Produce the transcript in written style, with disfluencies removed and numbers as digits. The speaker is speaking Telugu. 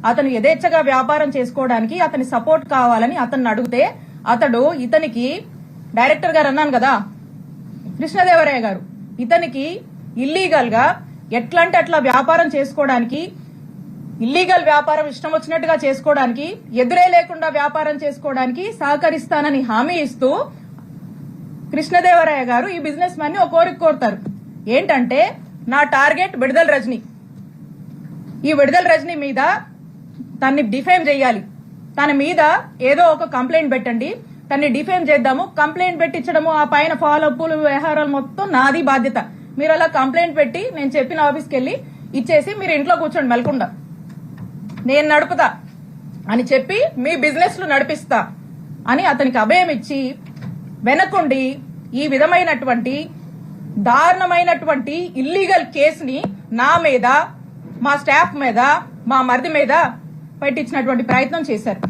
అతను యథేచ్ఛగా వ్యాపారం చేసుకోవడానికి అతని సపోర్ట్ కావాలని అతన్ని అడిగితే ఇతనికి డైరెక్టర్ గారు అన్నాను కదా కృష్ణదేవరాయ గారు, ఇతనికి ఇల్లీగల్ గా ఎట్లా అంటే అట్లా వ్యాపారం చేసుకోవడానికి, ఇల్లీగల్ వ్యాపారం ఇష్టం వచ్చినట్టుగా చేసుకోవడానికి, ఎదురే లేకుండా వ్యాపారం చేసుకోవడానికి సహకరిస్తానని హామీ ఇస్తూ కృష్ణదేవరాయ గారు ఈ బిజినెస్ మ్యాన్ ని ఒక కోరిక కోరుతారు. ఏంటంటే, నా టార్గెట్ విడుదల రజని. ఈ విడుదల రజని మీద తన్ని డిఫేమ్ చేయాలి, తన మీద ఏదో ఒక కంప్లైంట్ పెట్టండి, తన్ని డిఫేమ్ చేద్దాము. కంప్లైంట్ పెట్టించడము, ఆ పైన ఫాలోఅప్లు వ్యవహారాలు మొత్తం నాది బాధ్యత. మీరు అలా కంప్లైంట్ పెట్టి నేను చెప్పిన ఆఫీస్కి వెళ్లి ఇచ్చేసి మీరు ఇంట్లో కూర్చోండి మెలకుండా, నేను నడుపుతా అని చెప్పి మీ బిజినెస్ లు నడిపిస్తా అని అతనికి అభయం ఇచ్చి వెనకుండి ఈ విధమైనటువంటి దారుణమైనటువంటి ఇల్లీగల్ కేసుని నా మీద, మా స్టాఫ్ మీద, మా మరిది మీద పెట్టించినటువంటి ప్రయత్నం చేశారు.